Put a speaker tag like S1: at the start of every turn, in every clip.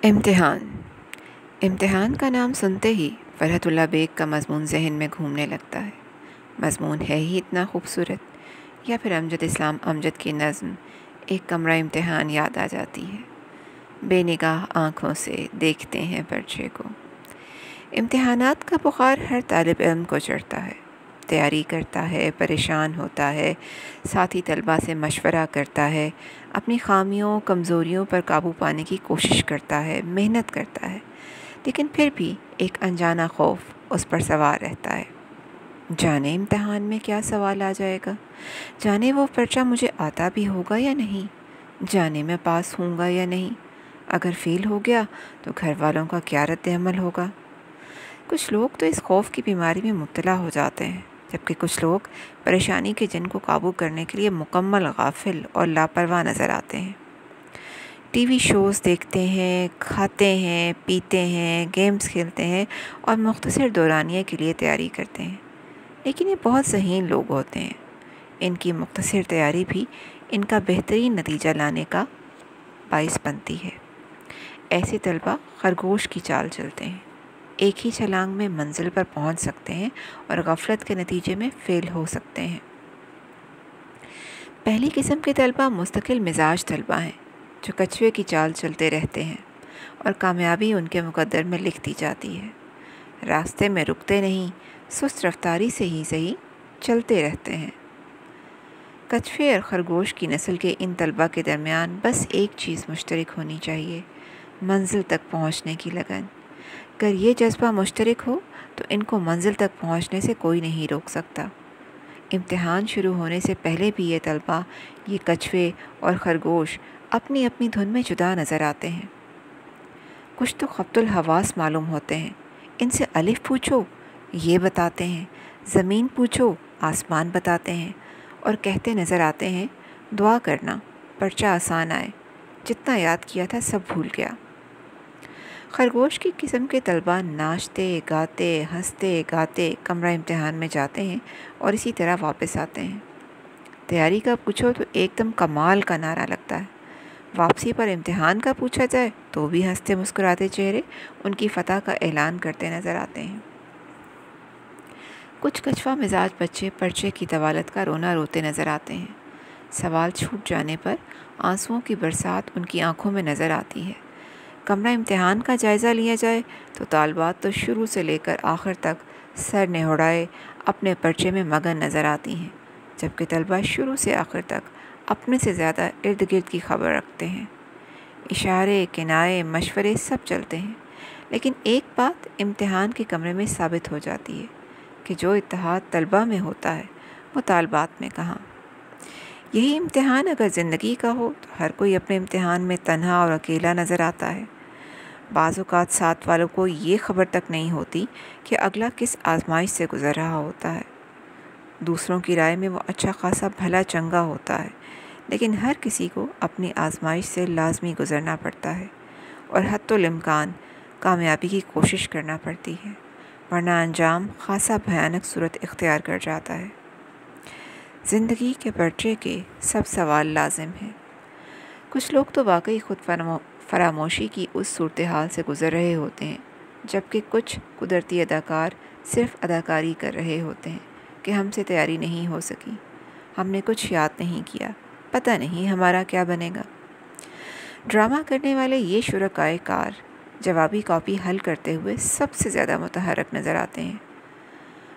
S1: इम्तिहान। इम्तिहान का नाम सुनते ही फ़रहतुल्लाह बेग का मज़मून ज़हन में घूमने लगता है। मज़मून है ही इतना खूबसूरत, या फिर अमजद इस्लाम अमजद की नज़्म एक कमरा इम्तिहान याद आ जाती है। बेनिगाह आँखों से देखते हैं पर्चे को। इम्तिहानात का बुखार हर तालिब इल्म को चढ़ता है। तैयारी करता है, परेशान होता है, साथी तलबा से मशवरा करता है, अपनी ख़ामियों कमज़ोरियों पर काबू पाने की कोशिश करता है, मेहनत करता है, लेकिन फिर भी एक अनजाना खौफ उस पर सवार रहता है। जाने इम्तिहान में क्या सवाल आ जाएगा, जाने वो पर्चा मुझे आता भी होगा या नहीं, जाने मैं पास होऊंगा या नहीं, अगर फ़ेल हो गया तो घर वालों का क्या रद्द अमल होगा। कुछ लोग तो इस खौफ की बीमारी में मुब्तला हो जाते हैं, जबकि कुछ लोग परेशानी के जिन को काबू करने के लिए मुकम्मल गाफिल और लापरवाह नज़र आते हैं। टीवी शोज़ देखते हैं, खाते हैं, पीते हैं, गेम्स खेलते हैं और मुख्तसर दौरानिए के लिए तैयारी करते हैं, लेकिन ये बहुत ज़हीन लोग होते हैं। इनकी मुख्तसर तैयारी भी इनका बेहतरीन नतीजा लाने का बाइस बनती है। ऐसे तलबा खरगोश की चाल चलते हैं, एक ही छलांग में मंजिल पर पहुंच सकते हैं और गफलत के नतीजे में फ़ेल हो सकते हैं। पहली किस्म के तलबा मुस्तकिल मिजाज तलबा हैं, जो कछुए की चाल चलते रहते हैं और कामयाबी उनके मुकद्दर में लिख दी जाती है। रास्ते में रुकते नहीं, सुस्त रफ्तारी से ही सही चलते रहते हैं। कछुए और खरगोश की नस्ल के इन तलबा के दरमियान बस एक चीज़ मुश्तरक होनी चाहिए, मंजिल तक पहुंचने की लगन। अगर ये जज्बा मुश्तरक हो तो इनको मंजिल तक पहुंचने से कोई नहीं रोक सकता। इम्तिहान शुरू होने से पहले भी ये तलबा, ये कछुए और खरगोश अपनी अपनी धुन में जुदा नज़र आते हैं। कुछ तो ख़ब्तुल हवास मालूम होते हैं, इनसे अलिफ पूछो ये बताते हैं, ज़मीन पूछो आसमान बताते हैं, और कहते नज़र आते हैं दुआ करना पर्चा आसान आए, जितना याद किया था सब भूल गया। खरगोश की किस्म के तलबा नाचते गाते हंसते गाते कमरा इम्तिहान में जाते हैं और इसी तरह वापस आते हैं। तैयारी का पूछो तो एकदम कमाल का नारा लगता है। वापसी पर इम्तिहान का पूछा जाए तो भी हंसते मुस्कुराते चेहरे उनकी फ़तह का ऐलान करते नज़र आते हैं। कुछ कछवा मिजाज बच्चे पर्चे की दवालत का रोना रोते नज़र आते हैं। सवाल छूट जाने पर आंसुओं की बरसात उनकी आंखों में नज़र आती है। कमरा इम्तिहान का जायज़ा लिया जाए तो तालबात तो शुरू से लेकर आखिर तक सर नेहुड़ाए अपने पर्चे में मगन नज़र आती हैं, जबकि तलबा शुरू से आखिर तक अपने से ज़्यादा इर्द गिर्द की खबर रखते हैं। इशारे किनारे मशवरे सब चलते हैं, लेकिन एक बात इम्तिहान के कमरे में साबित हो जाती है कि जो इत्तेहाद तलबा में होता है वो तालबात में कहाँ। यही इम्तिहान अगर ज़िंदगी का हो तो हर कोई अपने इम्तिहान में तन्हा और अकेला नज़र आता है। बाज़ औक़ात साथ वालों को ये ख़बर तक नहीं होती कि अगला किस आजमाइश से गुज़र रहा होता है। दूसरों की राय में वो अच्छा खासा भला चंगा होता है, लेकिन हर किसी को अपनी आजमाइश से लाजमी गुज़रना पड़ता है और हत्तुल इम्कान कामयाबी की कोशिश करना पड़ती है, वरना अंजाम खासा भयानक सूरत इख्तियार कर जाता है। ज़िंदगी के पर्चे के सब सवाल लाजिम हैं। कुछ लोग तो वाकई खुद फरामोशी की उस सूरत हाल से गुज़र रहे होते हैं, जबकि कुछ कुदरती अदाकार सिर्फ़ अदाकारी कर रहे होते हैं कि हमसे तैयारी नहीं हो सकी, हमने कुछ याद नहीं किया, पता नहीं हमारा क्या बनेगा। ड्रामा करने वाले ये शुरकाए कार जवाबी कॉपी हल करते हुए सबसे ज़्यादा मुतहरक नज़र आते हैं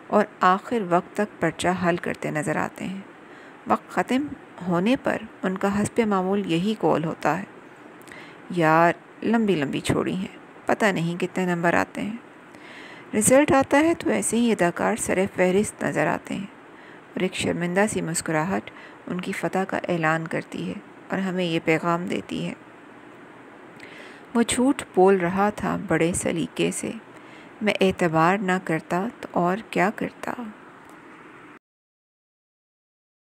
S1: और आखिर वक्त तक पर्चा हल करते नज़र आते हैं। वक्त ख़त्म होने पर उनका हस्बे मामूल यही कौल होता है, यार लंबी लंबी छोड़ी हैं, पता नहीं कितने नंबर आते हैं। रिज़ल्ट आता है तो ऐसे ही अदाकार सरे फहरिस्त नज़र आते हैं और एक शर्मिंदा सी मुस्कुराहट उनकी फ़तह का ऐलान करती है और हमें ये पैगाम देती है, वो झूठ बोल रहा था बड़े सलीके से, मैं एतबार ना करता तो और क्या करता।